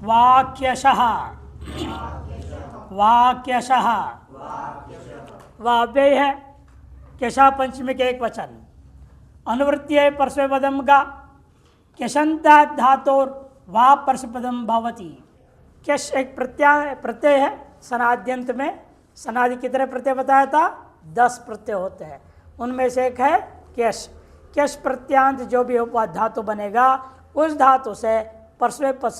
वाक्यशः वाक्यशः वाव्यय है क्यशा पंचमी के एक वचन। अनुवृत्ति है परस्मैपदम का क्यशंता धातोर वा परस्मैपदम भवति। क्यश एक प्रत्यय है सनाद्यंत में। सनादि कितने प्रत्यय बताया था? 10 प्रत्यय होते हैं, उनमें से एक है क्यश। क्यश प्रत्यांत जो भी धातु बनेगा उस धातु से परस्मैपद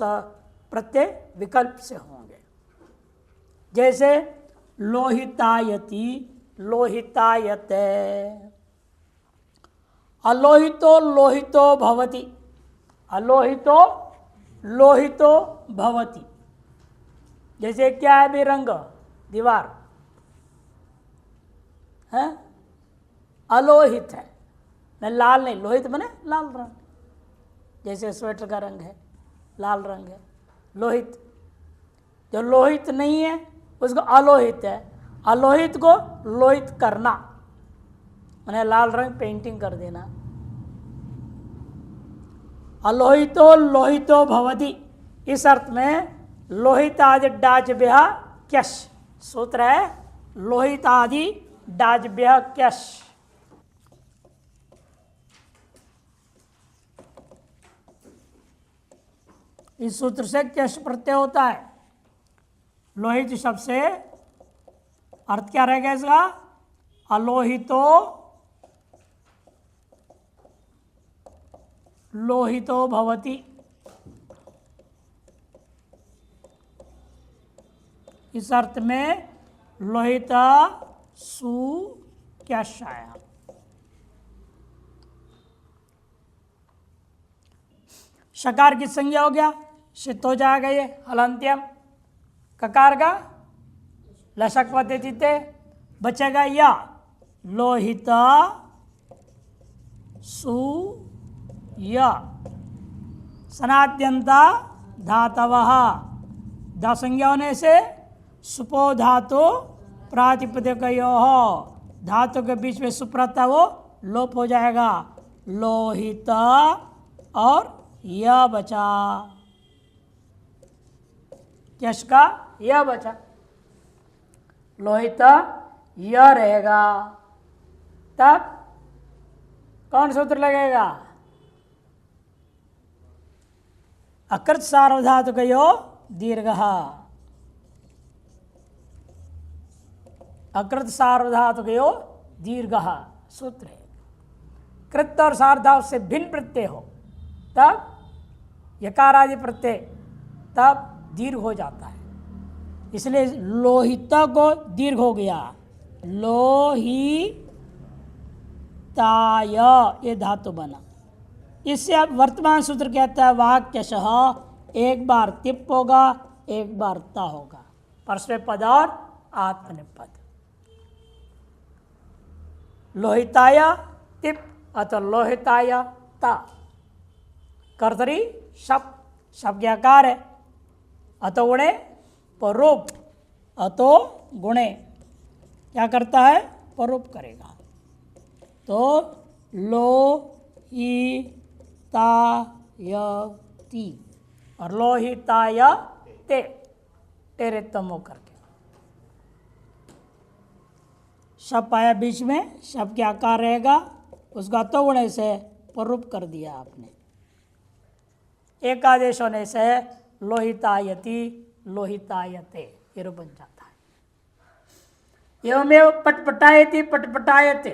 प्रत्यय विकल्प से होंगे। जैसे लोहितायति, लोहितायते। अलोहितो लोहितो भवति, अलोहितो लोहितो भवति। जैसे क्या है भी रंग, दीवार है अलोहित है, नहीं लाल नहीं, लोहित बने लाल रंग। जैसे स्वेटर का रंग है लाल रंग है, लोहित। जो लोहित नहीं है उसको अलोहित है। अलोहित को लोहित करना माने लाल रंग पेंटिंग कर देना। अलोहितो लोहितो भवति, इस अर्थ में लोहितादि डाजभ्यः क्यश। सूत्र है लोहितादि डाजभ्यः क्यश। इस सूत्र से क्यश प्रत्यय होता है। लोहित शब्द से अर्थ क्या रहेगा इसका? अलोहितो लोहितो भवति। इस अर्थ में लोहिता सु क्यश आया। शकार की संज्ञा हो गया, शित हो जाएगा ये हलंत्यम। ककार का लशक पद्धति बचेगा या लोहिता सु या। सनाद्यंता धातवः, धा संज्ञा होने से सुपो धातु प्रातिपदिकयोः, धातु के बीच में सुप्रत्यय वो लोप हो जाएगा। लोहिता और यह बचा, यश का यह बचा, लोहिता यह रहेगा। तब कौन सूत्र लगेगा? अकृत सार्वधातुकयो दीर्घः, अकृत सार्वधातुकयो दीर्घः सूत्र है। कृत और सार्वधातु से भिन्न प्रत्यय हो तब यकार आदि प्रत्यय तब दीर्घ हो जाता है। इसलिए लोहिता को दीर्घ हो गया, लोहिताय ये धातु बना। इससे अब वर्तमान सूत्र कहता है वाक्यशः, एक बार तिप होगा एक बार ता होगा, परस्मैपद और आत्मनेपद। लोहिताय तिप अथवा लोहिताय ता। कर्तरी शप, शप के आकार है। अतो गुणे परोप, अतो गुणे क्या करता है? परोप करेगा। तो लो ही ता य ती और लो ही ता य ते, तेरे तमो करके शप आया बीच में, शप के आकार रहेगा, उसका अतो गुणे से परोप कर दिया आपने। एकादेश होने से लोहितायति लोहितायते ये रूप बन जाता है। एवमेव पटपटायति पटपटायते।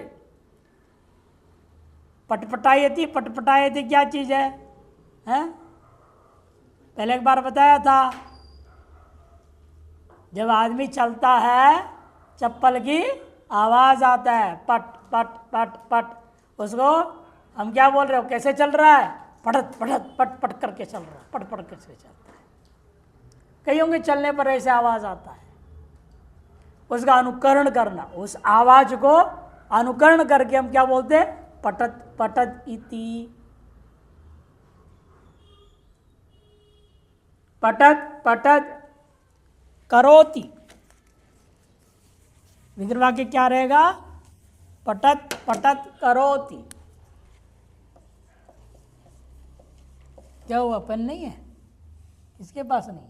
पटपटायति पटपटायति क्या चीज है? हैं? पहले एक बार बताया था, जब आदमी चलता है चप्पल की आवाज आता है पट पट पट पट, उसको हम क्या बोल रहे हो? कैसे चल रहा है? पटत पटत पट पट करके चल रहा है, पट पट करके चलता है। कईयों के चलने पर ऐसे आवाज आता है, उसका अनुकरण करना, उस आवाज को अनुकरण करके हम क्या बोलते हैं? पटत पटत इति। पटत पटत करोति, विग्रह वाक्य क्या रहेगा? पटत पटत करोति। क्या हुआ? पेन नहीं है? इसके पास नहीं।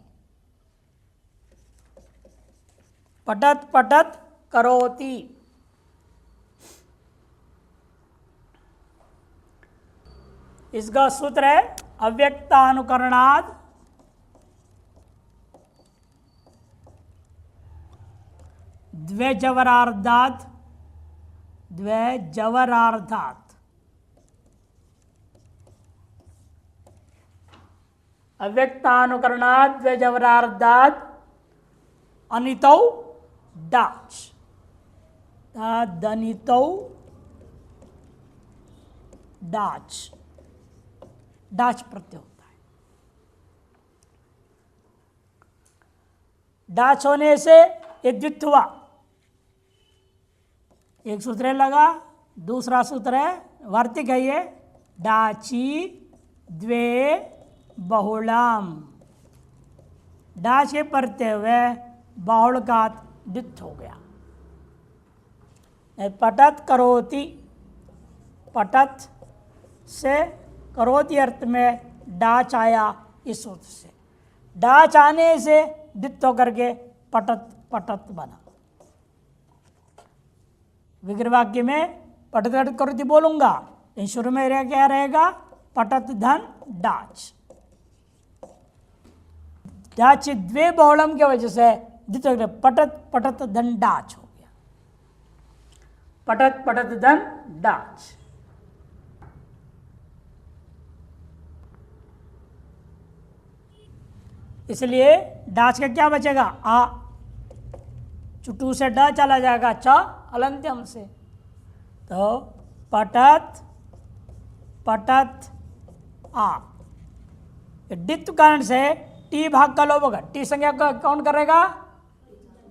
पठत पठत करोति, इसका सूत्र है अव्यक्तानुकरणाद द्वेजवरार्धात् द्वेजवरार्धात्, अव्यक्तानुकरणात् द्वेजवरार्धात् अनितौ डाच, दनितौ डाच, डाच प्रत्यय होता है। डाच होने से ये द्वित्व हुआ, एक सूत्र है लगा, दूसरा सूत्र है वार्तिक है ये, डाची द्वे बहुलाम, डाच के प्रत्यय हुए बाहुल का द्वित्व हो गया। पठत करोति, पठत से करोति अर्थ में डाच आया इस सूत्र से, डाच आने से द्वित्व करके पठत पठत बना। विग्रह वाक्य में पठत पठत करोति बोलूंगा, इन शुरू में क्या रहेगा, पठत धन डाच, डाच द्वे बहुलम के वजह से द्वित्व पठत पठत धन डाच हो गया, पठत पठत धन डाच। इसलिए डाच का क्या बचेगा, आ, चुटू से ड चला जाएगा, च अलंत्यम से, तो पठत पठत आ, डित्व कारण से टी भाग का लोप होगा, टी संज्ञा का कौन करेगा,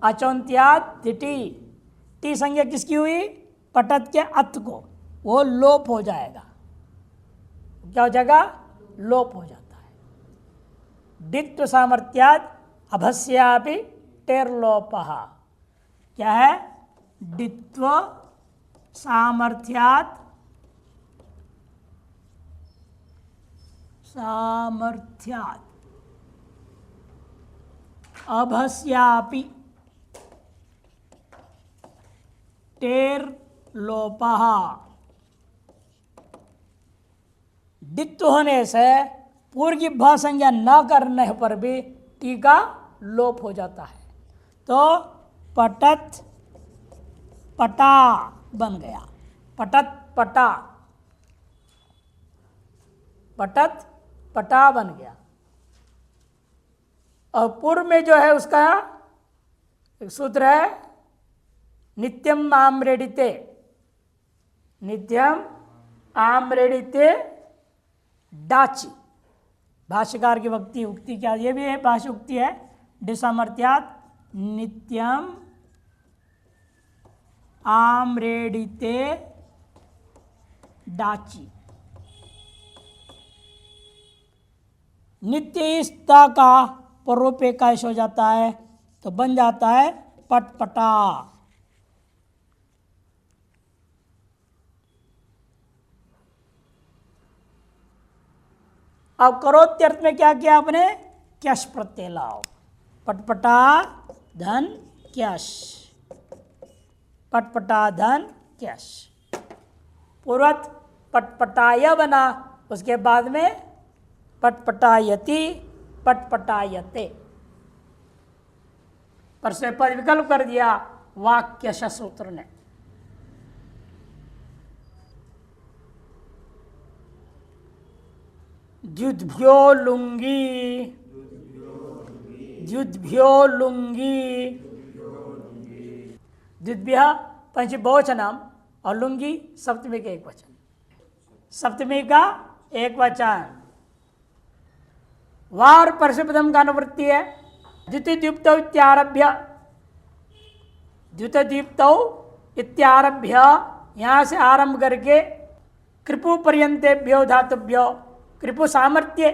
अचौंत्यात टी संज्ञा किसकी हुई, पठत के अत को, वो लोप हो जाएगा, क्या हो जाएगा, लोप हो जाता है। डित्व सामर्थ्यात अभस्यापि टेर्लोपः, क्या है, डित्व सामर्थ्यात सामर्थ्यात अभस्यापि टेर लोपः, डित्व होने से पूर्व की भ संज्ञा न करने पर भी टी का लोप हो जाता है, तो पठत पटा बन गया, पठत पटा, पठत पटा बन गया। और पूर्व में जो है उसका एक सूत्र है नित्यम आम्रेडिते, नित्यम आम्रेडिते डाची, भाष्यकार की वक्ति उक्ति क्या, ये भी है भाष्य उक्ति है, डिसामर्थ्यात नित्यम आम्रेडिते डाची, नित्य स्था का परोपे का हो जाता है तो बन जाता है पटपटा। अब करोत्यर्थ में क्या किया आपने, क्यश प्रत्यय लाओ, पटपटा धन क्यश, पटपटा धन क्यश, पूर्वत पटपटाय बना, उसके बाद में पटपटायति पटपटायते, पर से पद विकल्प कर दिया वाक्य सूत्र ने। द्युद्भ्यो लुंगी, द्युद्भ्यो लुंगी, द्युद्भ्य पंच बहुवचनम और लुंगी सप्तमी का एक वचन, सप्तमी का एक वचन। वार परशुपदम का अनुवृत्ति है, द्युतिद्युप्त इत्यारभ्य, द्युतद्युप्त इत्यारभ्य, यहाँ से आरंभ करके कृपु पर्यंतेभ्यो धातुभ्यो, कृपु सामर्थ्य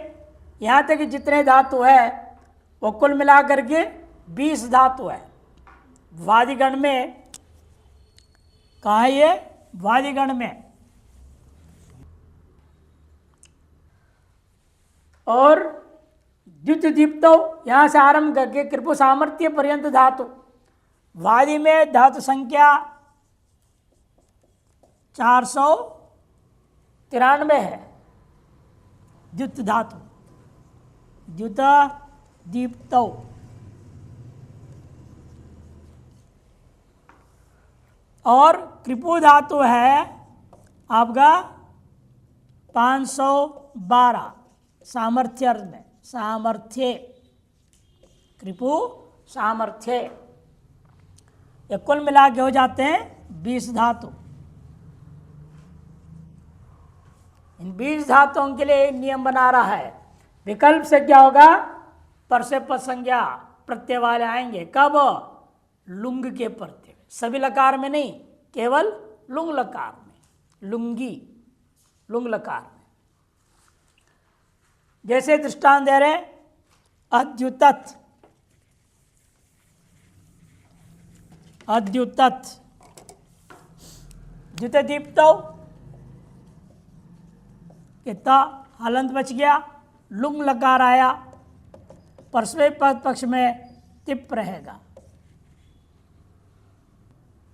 यहाँ तक जितने धातु है वो कुल मिला करके 20 धातु है। वादिगण में कहाँ है ये, वादिगण में, और द्युत दीप्तो यहाँ से आरंभ करके कृपु सामर्थ्य पर्यंत धातु। वादी में धातु संख्या 493 है। द्युत धातु, द्युत दीप्तो। और कृपु धातु है आपका 512 सामर्थ्य अर्थ में, सामर्थ्य, कृपु सामर्थ्य। ये कुल मिला के हो जाते हैं 20 धातु। इन 20 धातुओं के लिए नियम बना रहा है। विकल्प से क्या होगा? पर से पद संज्ञा प्रत्यय वाले आएंगे। कब? लुंग के प्रत्यय, सभी लकार में नहीं, केवल लुंग लकार में, लुंगी, लुंग लकार में। जैसे दृष्टांत दे रहे, अद्युतत, अद्युतत, द्युत दीप्तो, कितना हलंत बच गया, लुंग लकार आया, परस्मै पद पक्ष में तिप रहेगा।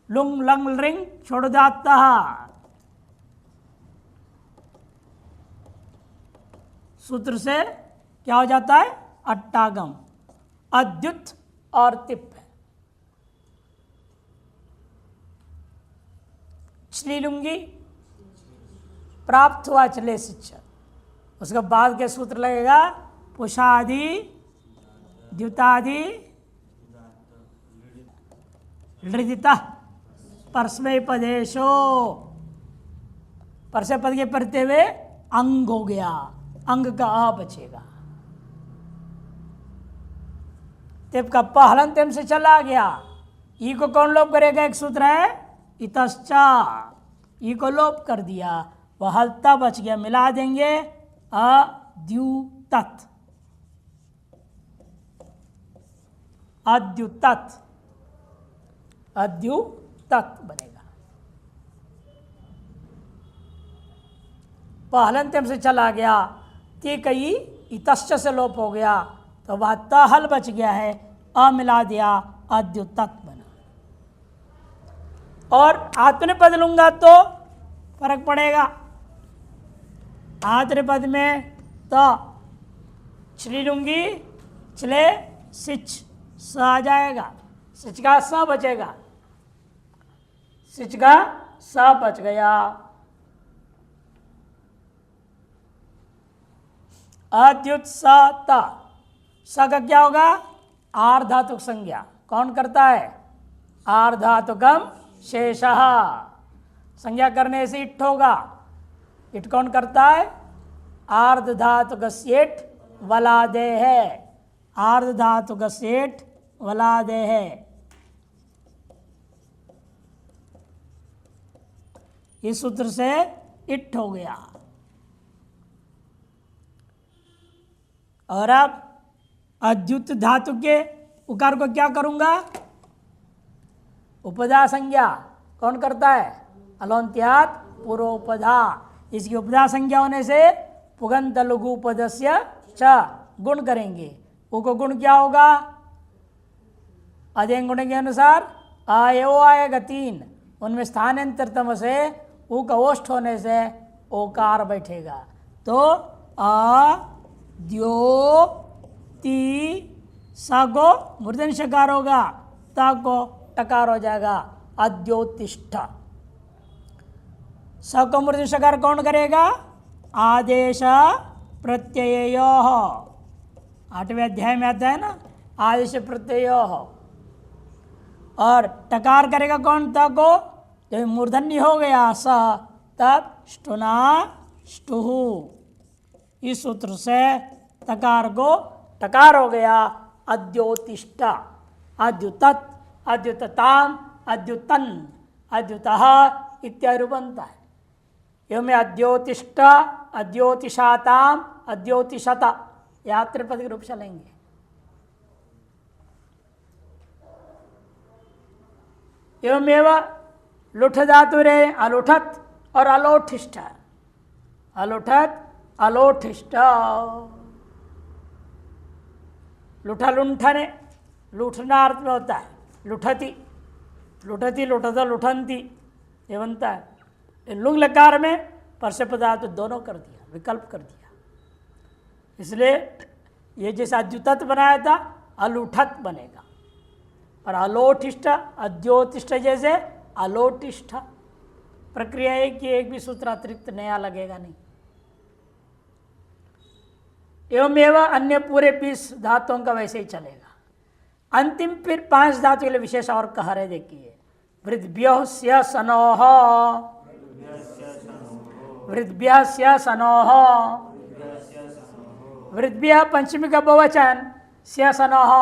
लुंग लंग रिंग छोड़ जाता, सूत्र से क्या हो जाता है? अट्टागम, अद्युत और तिप। श्रीलुंगी प्राप्त हुआ चले शिक्षा, उसके बाद के सूत्र लगेगा पुषादि, द्युतादि, लृदिता, परस्मै पदेशो। परस्मै पद के पढ़ते हुए अंग हो गया, अंग का आ बचेगा। तिप का पहलंतम से चला गया। ई को कौन लोप करेगा? एक सूत्र है इतश्चा, ई को लोप कर दिया, वह हलता बच गया, मिला देंगे अद्युतत, अद्युतत, अद्युतत बनेगा। पहलंतम से चला गया, ते कई इतश्च से लोप हो गया, तो वह तहल बच गया है, अ मिला दिया, अद्युतत बना। और आत्मनेपद लूंगा तो फर्क पड़ेगा। आत्मनेपद में तो छली लूंगी, चले सिच स आ जाएगा, सिच का स बचेगा, सिच का स बच गया। अद्युत्सता, स का क्या होगा? आर्धातुक संज्ञा। कौन करता है? आर्धातुकम शेषः। संज्ञा करने से इट होगा। इट कौन करता है? आर्धधातुक सेठ वलादे है, आर्धधातुक सेठ वलादे है। इस सूत्र से इट हो गया। और अब अद्युत धातु के उकार को क्या करूंगा? उपधा संज्ञा। कौन करता है? अलोन्त्यात पूर्वोपधा। इसकी उपधा संज्ञा होने से पुगंत लघु पदस्य च गुण करेंगे। उ को गुण क्या होगा? अध्ययन गुण के अनुसार आयो आएगा 3, उनमें स्थानांतरतम से उ का ओष्ठ होने से ओकार बैठेगा, तो अ द्यो ती स को मूर्धन्य शकार होगा, ता को टकार हो जाएगा, अद्योतिष्ठ। स को मूर्धन्य शकार कौन करेगा? आदेश प्रत्ययोः, 8वें अध्याय में आता है ना, आदेश प्रत्ययोः। और टकार करेगा कौन? त को, जब मूर्धन्य हो गया स, तब स्टुना स्टुहु। इस सूत्र से तकार को टकार हो गया, अद्योतिष्ठ, अद्युतत, अद्युतताम, अद्युतन, अद्युतः इत्यादि बनता है। एवं अद्योतिष्ठ, अद्योतिषाताम, अद्योतिषत, या त्रिपद के रूप चलेंगे। एवमेव लुठ धातु रे अलुठत और अलोठिष्ठ, अलुठत अलोठिष्ठ। लुठा लुंठने, लूठना अर्थ में होता है, लुठती, लुठती लुठता लुठंती, ये बनता है। लुंग लकार में परसे पदार्थ दोनों कर दिया, विकल्प कर दिया, इसलिए ये जैसा द्युतत बनाया था अलूठत बनेगा। और अलोटिष्ठ, अद्योतिष्ठ जैसे अलोटिष्ठ, प्रक्रिया है कि एक भी सूत्र अतिरिक्त नया लगेगा नहीं। एवं अन्य पूरे 20 धातुओं का वैसे ही चलेगा। अंतिम फिर 5 धातु के लिए विशेष और कह रहे, देखिए वृद्भ्यो स्य सनोह, वृद्भ्य स्य सनोह, वृद्भ्य पंचमी का बहुवचन, स्य सनोह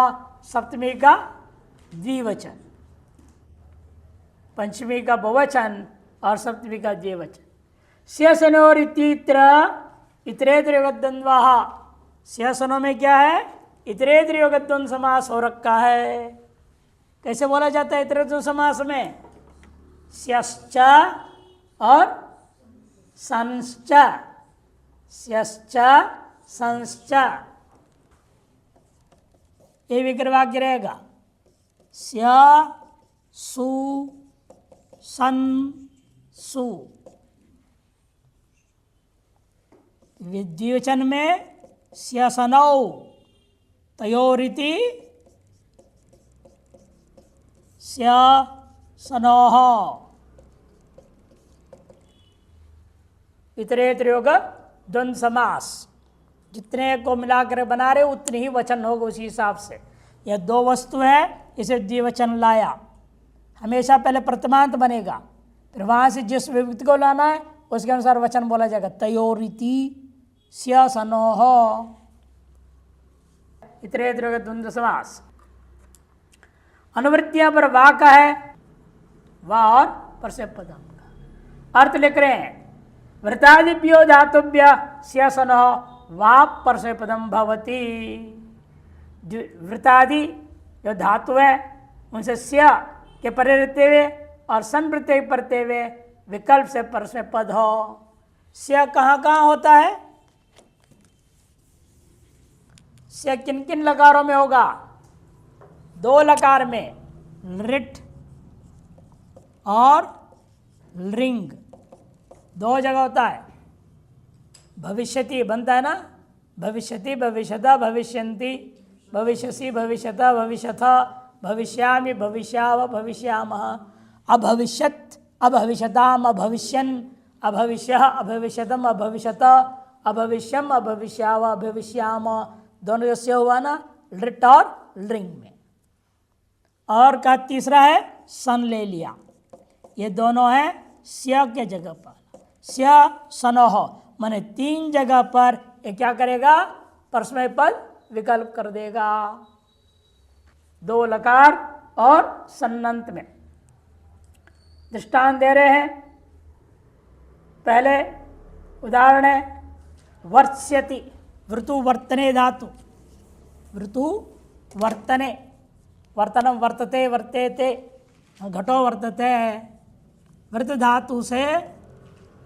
सप्तमी का द्विवचन, पंचमी का बहुवचन और सप्तमी का द्विवचन। स्य सनोर इतीत्र इतरेतर योगद्वंद्वः, स्य सनो में क्या है, इतरेतर योगद्वंद्व समास हो रखा है। कैसे बोला जाता है इतरेतर समास में, स्यश्च और संश्च, स्यश्च संश्च, ये विग्रह वाक्य रहेगा। स्य सु सन सु, द्विवचन में स्य सनौ तयोरिति स्य सनोह, इतरेतर योग द्वंद्व समास, जितने को मिलाकर बना रहे उतने ही वचन होगा उसी हिसाब से। यह 2 वस्तु है, इसे द्विवचन लाया, हमेशा पहले प्रथमांत बनेगा, फिर वहाँ से जिस विभक्ति को लाना है उसके अनुसार वचन बोला जाएगा। तयोरिति स्य सनोह, इतरेतर योग द्वंद्व समास। अनुवृत्तियां पर वा का है, वा और परस्य पदम का अर्थ लिख रहे हैं। वृतादिभ्यो धातुभ्य स्य सनोह वा परस्य पदम भवति। वृतादि जो धातु है उनसे स्य के परे रहते हुए और सन प्रत्यय पढ़ते हुए विकल्प से परस्य पद हो। स्य कहाँ कहाँ होता है, स्य किन किन लकारों में होगा, 2 लकार में, लृट और लिंग, 2 जगह होता है। भविष्यति बनता है ना, भविष्यति भविष्यता भविष्यन्ति, भविष्यसि भविष्यता भविष्यथ, भविष्यामि भविष्याव भविष्यामः, अभविष्यत् अभविष्यताम अभविष्यन्, अभविष्यः अभविष्यतम अभविष्यत, अभविष्यम अभविष्याव अभविष्याम, दोनों से हुआ ना लिट और लिंग में। और का तीसरा है सन ले लिया, ये दोनों है स्य के जगह पर, स्य सनोह, माने 3 जगह पर ये क्या करेगा, परस्मय पद विकल्प कर देगा, 2 लकार और सन्नंत में। दृष्टांत दे रहे हैं, पहले उदाहरण है वर्त्स्यति, वृतु वर्तने धातु, वृतु वर्तने, वर्तनम वर्तते वर्तेते, घटो वर्तते, वृत धातु से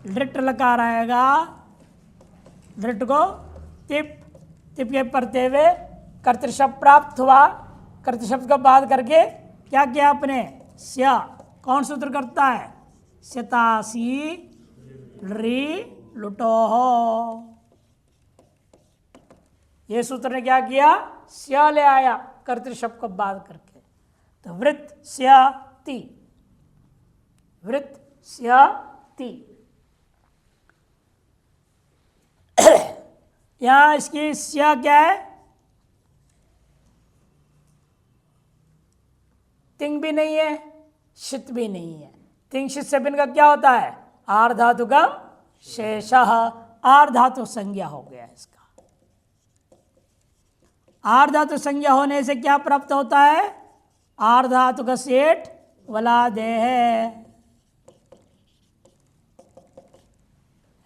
लृट लकार आएगा, लृट को तिप, तिप के पढ़ते हुए कर्तृशब्द प्राप्त हुआ, कर्तृशब्द का बात करके क्या किया आपने, स्या, कौन सूत्र करता है, स्यतासी री लुटोहो, ये सूत्र ने क्या किया, स्या ले आया कर्तृशब्द को बात करके। तो वृत स्याति, वृत स्याति, यहां इसकी स्या क्या है, तिंग भी नहीं है, शित भी नहीं है। तिंग शित से भिन्न का क्या होता है, आर धातु का शेष, आर धातु संज्ञा हो गया इसका। आर धातु संज्ञा होने से क्या प्राप्त होता है, आर धातु का सेठ वला दे है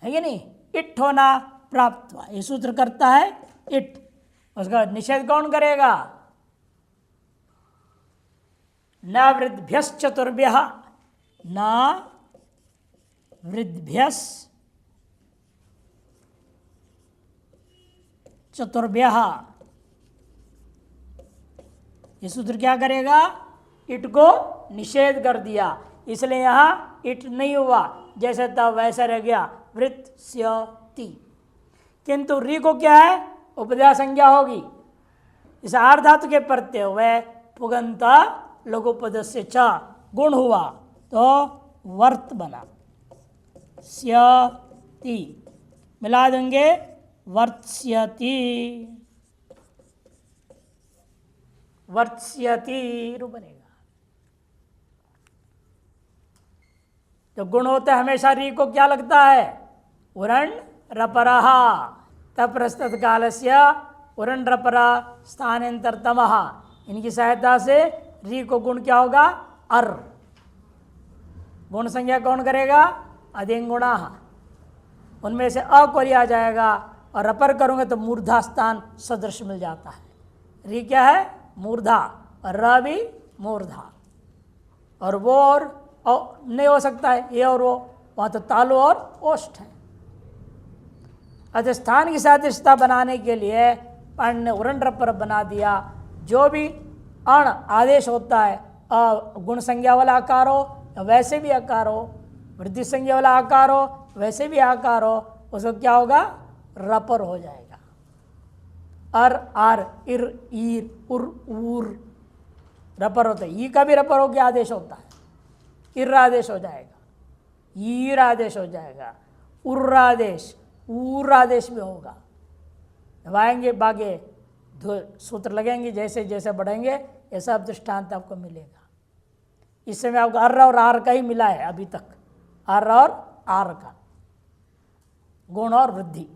कि नहीं, इट होना प्राप्त हुआ, ये सूत्र करता है इट, उसका निषेध कौन करेगा, न वृद्भ्यस चतुर्भ्यः, न वृद्भ्यस चतुर्भ्यः, ये सूत्र क्या करेगा, इट को निषेध कर दिया, इसलिए यहाँ इट नहीं हुआ, जैसे था वैसा रह गया वृत्स्यति। किंतु री को क्या है, उपधा संज्ञा होगी, इस आर्ध धातु के प्रत्यय हुए पुगंत लघुपद से च गुण हुआ तो वर्त बना, स्यति मिला देंगे वर्त्स्यति, वर्त्स्यति रूप बनेगा। तो गुण होते हमेशा री को क्या लगता है, उरण रपरहा, तप्रस्तुत कालस्य उरण रपरा स्थानांतरतमः, इनकी सहायता से री को गुण क्या होगा, अर। गुण संज्ञा कौन करेगा, अधिंगुणा, उनमें से अ को लिया जाएगा और रपर करूंगे तो मूर्धा स्थान सदृश मिल जाता है। री क्या है, मूर्धा, और र भी मूर्धा, और वो और नहीं हो सकता है, ये और वो, वहाँ तो तालु और ओष्ठ है। अतः स्थान की सादृश्यता बनाने के लिए पाणिनि ने उरण रपर बना दिया। जो भी अण आदेश होता है, गुण संज्ञा वाला आकार हो या वैसे भी आकार हो, वृद्धि संज्ञा वाला आकार हो वैसे भी आकार हो, उसको क्या होगा, रपर हो जाएगा। अर आर इर ईर उर ऊर रपर होता है। ई का भी रपर हो गया आदेश होता है, इर आदेश हो जाएगा, ईर आदेश हो जाएगा, उर आदेश, ऊर आदेश भी होगा। वाएंगे बागे सूत्र लगेंगे, जैसे जैसे बढ़ेंगे ये सब दृष्टांत आपको मिलेगा। इस समय आपको अर्र और आर का ही मिला है अभी तक, अर्र और आर का, गुण और वृद्धि।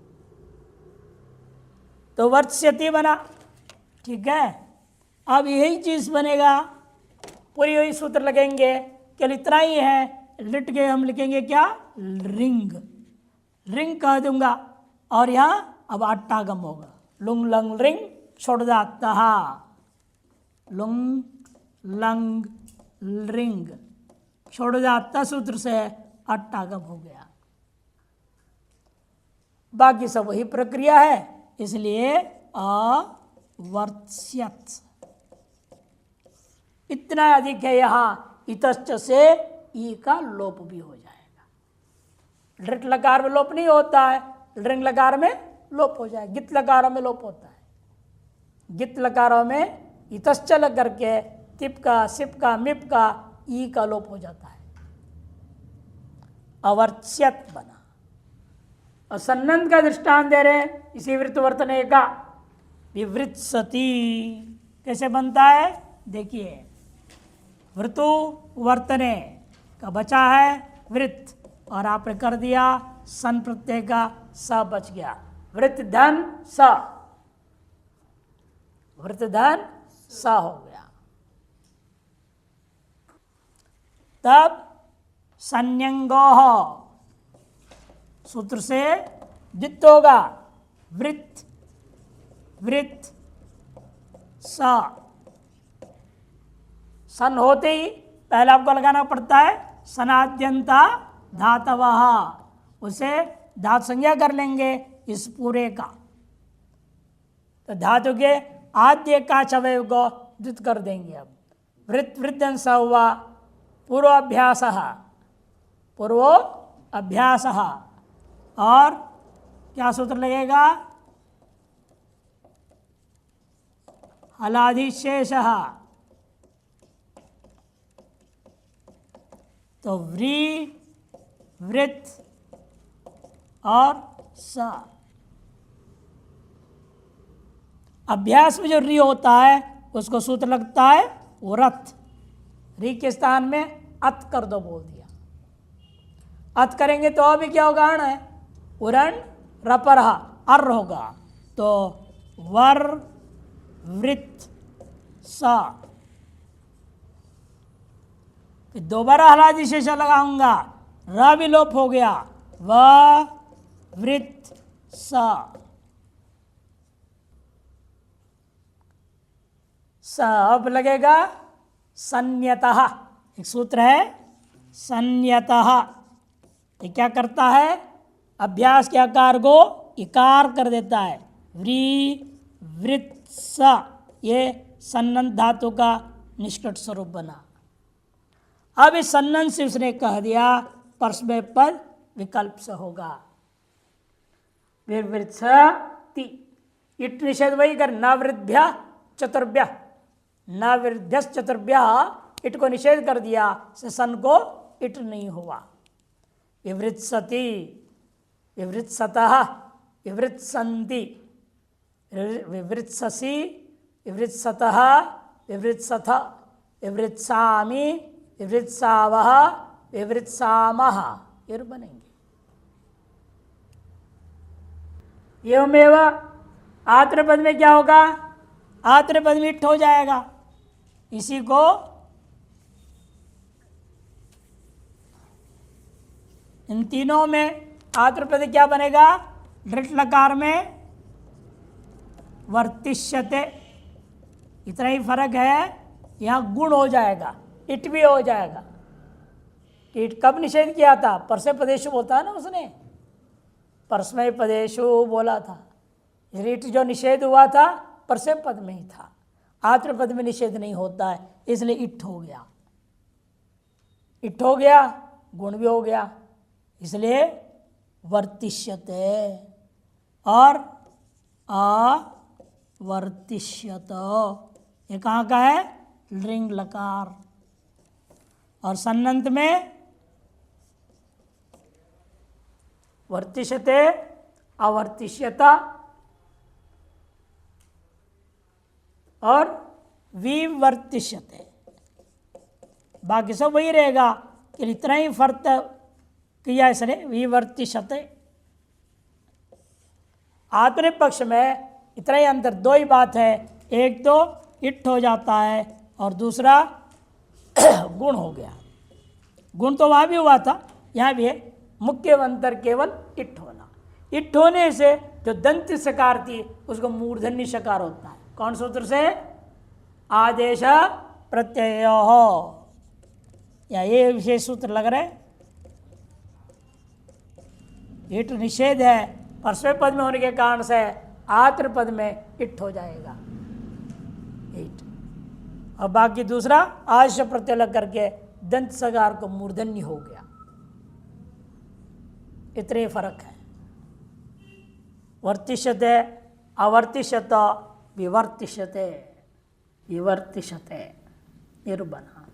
तो वर्त्स्यति बना, ठीक है। अब यही चीज बनेगा, पूरी वही सूत्र लगेंगे, केवल इतना ही है, लिट के हम लिखेंगे क्या, रिंग, रिंग कह दूंगा, और यहाँ अब अट्टागम होगा, लुंग लंग रिंग छोड़ जाता, लुंग लंग रिंग छोड़ जाता सूत्र से अट्टागम हो गया। बाकी सब वही प्रक्रिया है, इसलिए अवर्त्स्यत इतना अधिक है। यहाँ इतश्च से ई का लोप भी हो जाएगा। लृट लकार में लोप नहीं होता है, लृंग लकार में लोप हो जाएगा, गित लकारों में लोप होता है। गित लकारों में इतश्च लग करके तिप का, सिप का, मिप का, ई का लोप हो जाता है, अवर्त्स्यत बना। और सन्नंद का दृष्टांत दे रहे हैं इसी वृत्तवर्तने का, विवृत्सति कैसे बनता है, देखिए। वृतु वर्तने का बचा है वृत्त, और आपने कर दिया सन प्रत्यय का स बच गया, वृत्त धन स, वृत्त धन स हो गया। तब संयंगो सूत्र से द्वित्व होगा, वृत्त वृत्त स। सन होते ही पहले आपको लगाना पड़ता है सनाद्यंता धातवः, उसे धातु संज्ञा कर लेंगे इस पूरे का। तो धातु के आद्य का अवयव को द्वित कर देंगे। अब वृत्त वृद्धंस हुआ, पूर्वाभ्यास, पूर्वो अभ्यास, और क्या सूत्र लगेगा, हलाधिशेष। तो व्री वृत्त और स। अभ्यास में जो री होता है उसको सूत्र लगता है उरत, री के स्थान में अत कर दो बोल दिया। अत करेंगे तो अभी क्या होगा, अण है, उरण रपरहा अर्र होगा, तो वर वृत्त स। फिर दोबारा हलादि शेष लगाऊंगा, र भी लोप हो गया, व वृत्त स। अब लगेगा संयतः, एक सूत्र है संयतः। ये क्या करता है, अभ्यास के आकार को इकार कर देता है, व्री वृत्त स, ये सन्नंत धातु का निष्कट स्वरूप बना। अब इस सन्नंत से उसने कह दिया परस्मय पद विकल्प से होगा। विवृत्सति, इट निषेध वही कर, न वृद्भ्य चतुर्भ्य, न वृद्भ्य चतुर्भ्य, इट को निषेध कर दिया, से सन को इट नहीं हुआ। विवृत्सति, विवृत्सतः, विवृत्सन्ति, विवृत्ससि, विवृत्सतः, विवृत्सथ, विवृत्सामि, विवृत्सावः, विवृत्सामः, ये बनेंगे। एवमेव आत्र पद में क्या होगा? आत्र पद में इट हो जाएगा। इसी को इन तीनों में आत्र पद क्या बनेगा? ढृट लकार में वर्तिष्यते, इतना ही फर्क है। यहाँ गुण हो जाएगा, इट भी हो जाएगा। इट कब निषेध किया था? परस्मय पदेशु बोलता है ना उसने, परस्मय पदेशु बोला था। इट जो निषेध हुआ था परस्मय पद में ही था, आत्र पद में निषेध नहीं होता है, इसलिए इट हो गया। इट हो गया, गुण भी हो गया, इसलिए वर्तिष्यते और अवर्तिष्यत, ये कहाँ का है? लिंग लकार। और सन्नंत में वर्तिष्यते, अवर्तिष्यता और विवर्तिष्यते, बाकी सब वही रहेगा कि इतना ही फर्क किया इसने, विवर्तिष्यते। आत्मनिक पक्ष में इतना ही अंतर, दो ही बात है, एक तो इट हो जाता है और दूसरा गुण हो गया। गुण तो वहाँ भी हुआ था, यहाँ भी है। मुख्य अंतर केवल इट होना। इट होने से जो दंत सकार थी उसको मूर्धन्य सकार होता है। कौन सूत्र से? आदेश प्रत्यय हो, या ये विशेष सूत्र लग रहा है। इट निषेध है, परस्मय पद में होने के कारण से आत्र पद में इट हो जाएगा, इट। और बाकी दूसरा आदेश प्रत्यय लग करके दंत सकार को मूर्धन्य हो गया, इतने फर्क है। वर्तिष्यते, अवर्तिष्यत, विवर्तिष्यते, विवर्तिष्यते, निर्बना।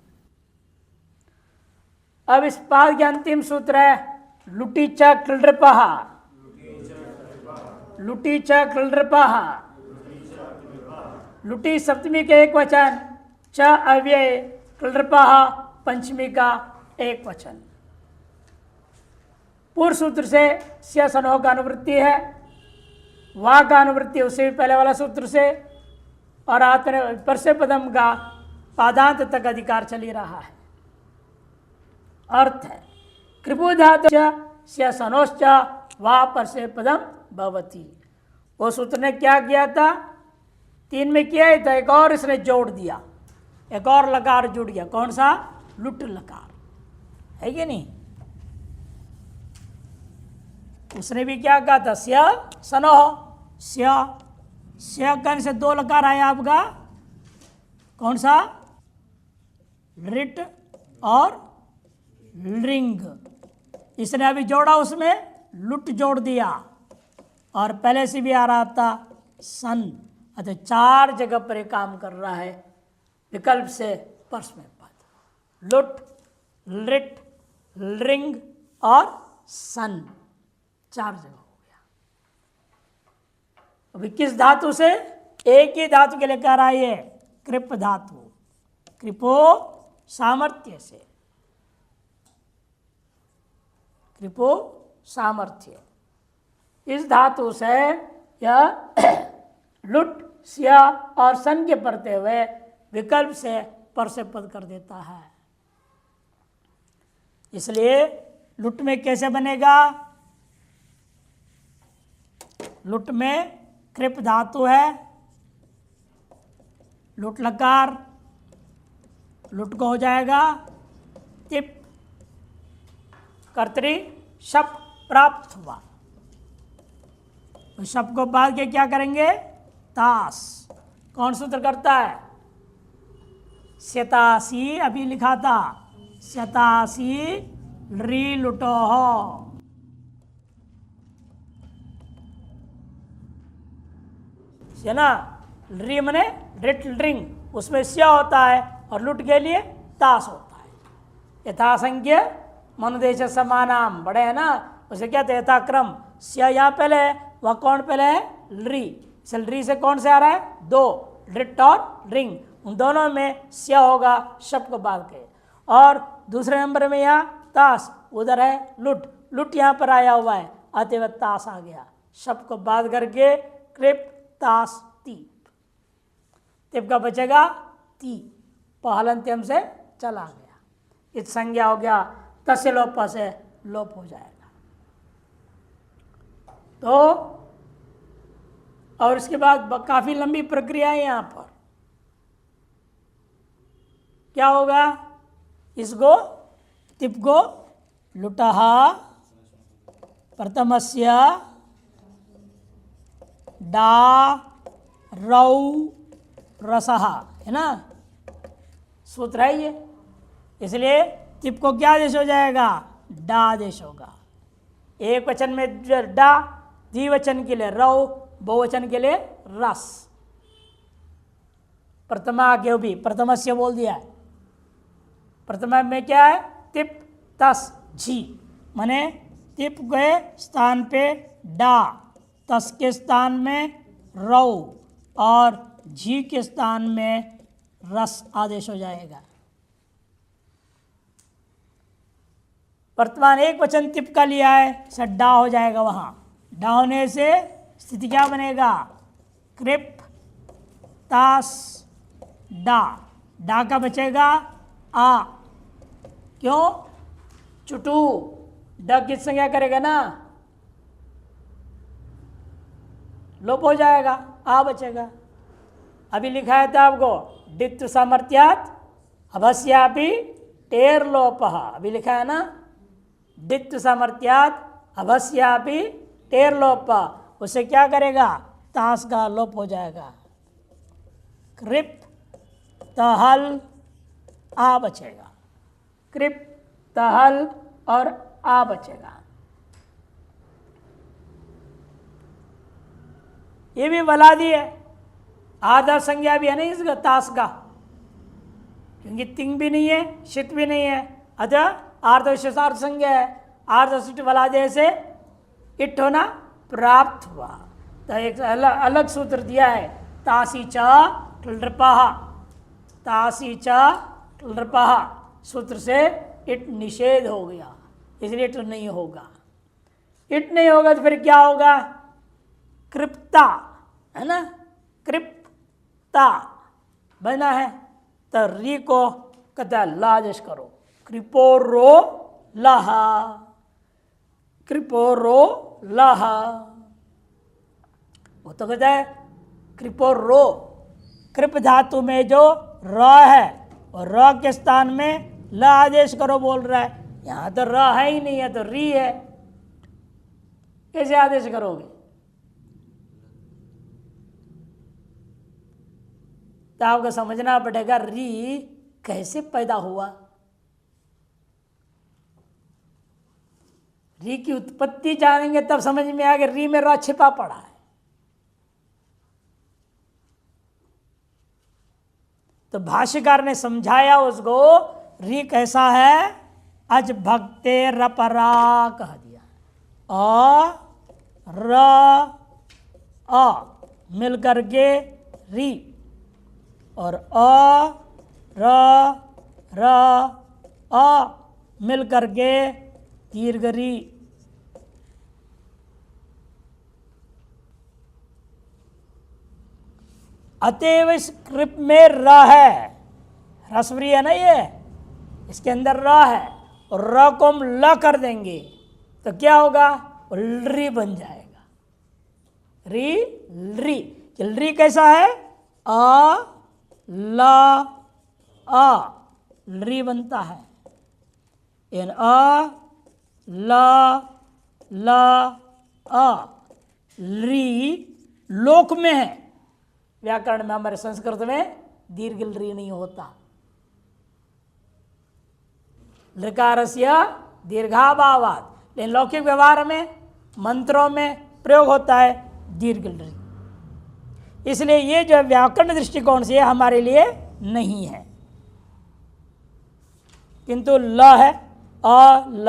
अब इस पाद के अंतिम सूत्र है लुटी च क्लृपः, लुटी च क्लृपः। लुटी सप्तमी का एक वचन, च अव्यय, क्लृपः पंचमी का एक वचन। पूर्व सूत्र से स्या सनोह का अनुवृत्ति है, वा का अनुवृत्ति उससे भी पहले वाला सूत्र से, और आत्म परस्मय पदम का पादांत तक अधिकार चल ही रहा है। अर्थ है कृपु धातु स्या सनोश्च वा परस्मय पदम भवति। वो सूत्र ने क्या किया था? तीन में किया ही था, एक और इसने जोड़ दिया, एक और लकार जुड़ गया। कौन सा? लुट लकार, है कि नहीं? उसने भी क्या कहा था? स्या सनोह, स्या कन से दो लकार आया आपका, कौन सा? लिट और लिंग। इसने अभी जोड़ा, उसमें लुट जोड़ दिया, और पहले से भी आ रहा था सन। अतः चार जगह पर एक काम कर रहा है विकल्प से परस्मय पद। लुट, लिट, लिंग और सन, चार जगह हो गया। अभी किस धातु से? एक ही धातु के लेकर आई है, कृप धातु, कृपो सामर्थ्य से, कृपो सामर्थ्य। इस धातु से यह लुट, स्या और सन के पढ़ते हुए विकल्प से परस्मय पद कर देता है। इसलिए लुट में कैसे बनेगा? लुट में कृप धातु है, लुट लकार, लुट को हो जाएगा तिप, कर्तरी शप प्राप्त हुआ। शप को बाद के क्या करेंगे? तास। कौन सूत्र करता है? शतासी अभी लिखा था, शतासी री लुटोह, है ना। री मने रिट ड्रिंग, उसमें स्या होता है और लुट के लिए तास होता है। यथासंख्य मनुदेश समानाम, बड़े है ना, उसे क्या कहते यथाक्रम। स्या यहाँ पहले है, वह कौन पहले है, री। री से कौन से आ रहा है, दो, रिट और रिंग, उन दोनों में स्या होगा शब्द को बाद के। और दूसरे नंबर में यहाँ तास, उधर है लुट, लुट यहाँ पर आया हुआ है, अतः तास आ गया, शब्द को बाद करके कृप तास तीप, तीप का बचेगा ती, पहलंत्यम से चला गया, इस संज्ञा हो गया, तस्य लोप से लोप हो जाएगा। तो और इसके बाद काफी लंबी प्रक्रिया है यहाँ पर। क्या होगा, इसको तिप को लुटहा प्रथमस्य डा रौ रसहा, है ना, सूत्र है ये। इसलिए तिप को क्या आदेश हो जाएगा, डा आदेश होगा। एक वचन में डा, द्विवचन के लिए रौ, बहुवचन के लिए रस। प्रथमा के भी प्रथमस्य बोल दिया है। प्रथमा में क्या है, तिप तस झी, माने तिप के स्थान पे डा, तस के स्थान में रौ और झी के स्थान में रस आदेश हो जाएगा। वर्तमान एक वचन तिप का लिया है, सड्डा हो जाएगा, वहां डा होने से स्थिति क्या बनेगा, कृप तास डा, डा का बचेगा आ, क्यों, चुटू, ड किस संज्ञा करेगा ना, लोप हो जाएगा, आ बचेगा। अभी लिखा है था आपको, डित्व सामर्थ्यात अभस्यापि टेर लोप, अभी लिखा है ना, डित्व सामर्थ्यात अभस्यापि टेर लोप, उसे क्या करेगा, तास का लोप हो जाएगा, कृप तहल आ बचेगा, कृप तहल और आ बचेगा। ये भी वलादी है, आधा संज्ञा भी है नहीं इसका तास का, क्योंकि तिंग भी नहीं है, शित भी नहीं है, अतः आर्धविशेषार्थ संज्ञा है। आर्धशिष्ट वलादे से इट होना प्राप्त हुआ। तो एक अलग सूत्र दिया है, तासी च नृपः, तासी च नृपः, सूत्र से इट निषेध हो गया, इसलिए इट नहीं होगा। इट नहीं होगा तो फिर क्या होगा, कृप्ता, है ना, कृप्ता बना है, तो री को कहता है लादेश करो, कृपोरो लहा, कृपोरो लहा, वो तो कहता है कृपोरो, कृप धातु में जो र है और र के स्थान में ल आदेश करो बोल रहा है, यहां तो र है ही नहीं है, तो री है, कैसे आदेश करोगे। तो आपको समझना पड़ेगा री कैसे पैदा हुआ, री की उत्पत्ति जानेंगे तब समझ में आएगा री में र छिपा पड़ा है। तो भाष्यकार ने समझाया उसको, री कैसा है, अज भक्ते रपरा कह दिया, र अ मिल करके री, और र अ मिल करके दीर्घ री। अतएव इस कृप में र है, रसवरी है ना ये, इसके अंदर र है, और र को हम ल कर देंगे तो क्या होगा, री बन जाएगा, री री। री कैसा है, अ ल अ, री बनता है, इन अ ल ल अ, री लोक में है, व्याकरण में हमारे संस्कृत में दीर्घ री नहीं होता, लकारस्य दीर्घाभावात्, लेकिन लौकिक व्यवहार में मंत्रों में प्रयोग होता है दीर्घ लृ। इसलिए ये जो व्याकरण दृष्टिकोण से हमारे लिए नहीं है, किंतु ल है, अ ल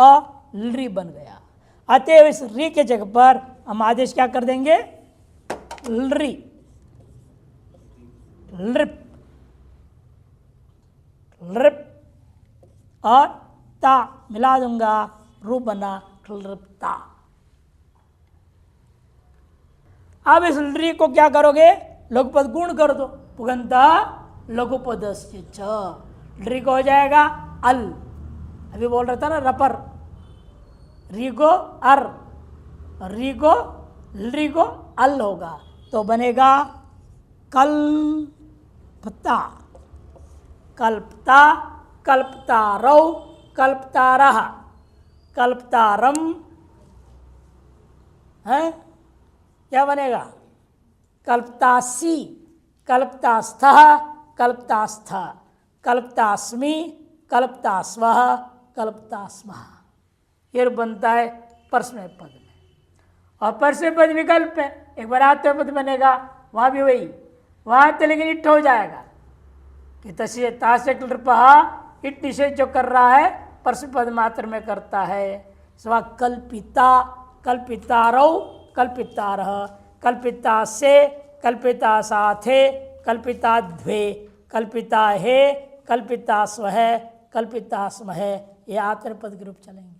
अ लृ बन गया। अतएव इस री के जगह पर हम आदेश क्या कर देंगे, लृ, लृप, लृप और ता मिला दूंगा, रूप बना लृप्ता। अब इस लृ को क्या करोगे, लघुपद गुण कर दो, पुगंता लघुपदस्य च, लृ को हो जाएगा अल। अभी बोल रहा था ना रपर, री को अर, री को लृ को अल होगा, तो बनेगा कल्पता, कल्पता, कल्पतारौ, कल्पतारः, कल्पतारम है, क्या बनेगा, कल्पतासी, कल्पतास्थः, कल्पतास्थ, कल्पतास्मि, कल्पतास्वः, कल्पतास्मः। ये बनता है परस्मय पद में। और परस्मय पद विकल्प है, एक बार आत्मय पद बनेगा, वहाँ भी वही, वहाँ तो लेकिन इट हो जाएगा कि तस्य तास्य नृपः, इट निषेध जो कर रहा है परस्मय पद मात्र में करता है। स्व कल्पिता, कल्पितारौ, कल्पितारः, कल्पिता से, कल्पिता साथे, कल्पिता द्वे, कल्पिता हे, कल्पिता स्वह, कल्पिता स्मह, ये आत्मय पद के रूप चलेंगे।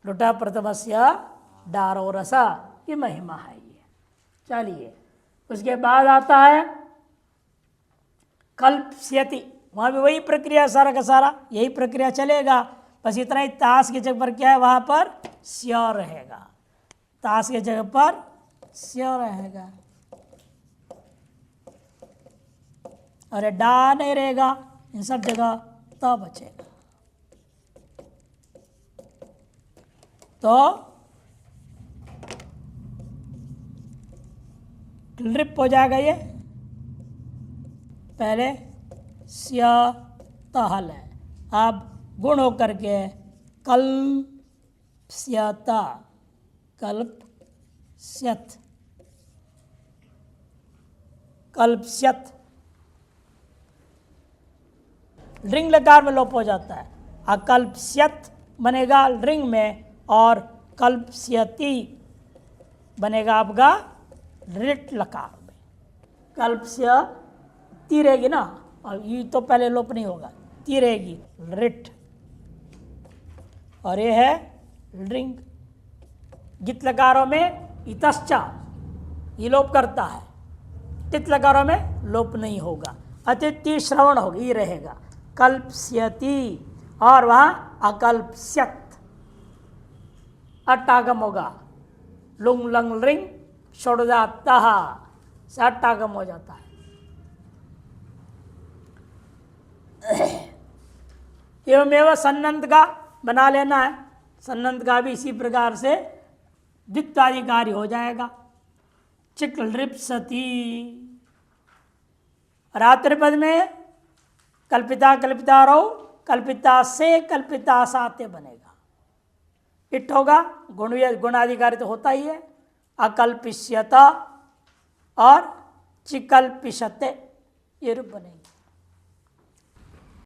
लुटा प्रथमस्य डारो रसा की महिमा है ये। चलिए उसके बाद आता है कल्प्स्यति, वहाँ भी वही प्रक्रिया सारा का सारा यही प्रक्रिया चलेगा, बस इतना ही ताश की जगह पर क्या है, वहाँ पर स्या रहेगा, ताश की जगह पर स्या रहेगा, अरे डा नहीं रहेगा, इन सब जगह त बचेगा। तो लिप हो जाएगा ये, पहले स्या तहल है, अब गुण होकर के कल्प्स्यता, कल्प्स्यत, कल्प्स्यत, लिंग लकार में लोप हो जाता है, अकल्प्स्यत बनेगा लिंग में, और कल्प्स्यति बनेगा आपका ऋट लकार में। कल्प्स्य ती रहेगी ना, और ये तो पहले लोप नहीं होगा, ती रहेगी ऋट, और ये है लिंग। गित लकारों में इतश्चा ये लोप करता है, तित लकारों में लोप नहीं होगा, अतिथि श्रवण होगा, ये रहेगा कल्प्स्यति, और वहाँ अकल्प्स्यत अट्टागम होगा, लुंग लंग लिंग षोडजातः से अट्टागम हो जाता है। एवमेव सन्नंत का बना लेना है, सन्नंत का भी इसी प्रकार से द्वित्वाधिकारी हो जाएगा। चिक्लृप्सति, रात्रि पद में कल्पिता कल्पिता रहो, कल्पिता से कल्पिता साते बनेगा, इट होगा, गुणाधिकारी तो होता ही है, अकल्पिष्यता और चिकल्पिष्यते ये रूप बनेंगे।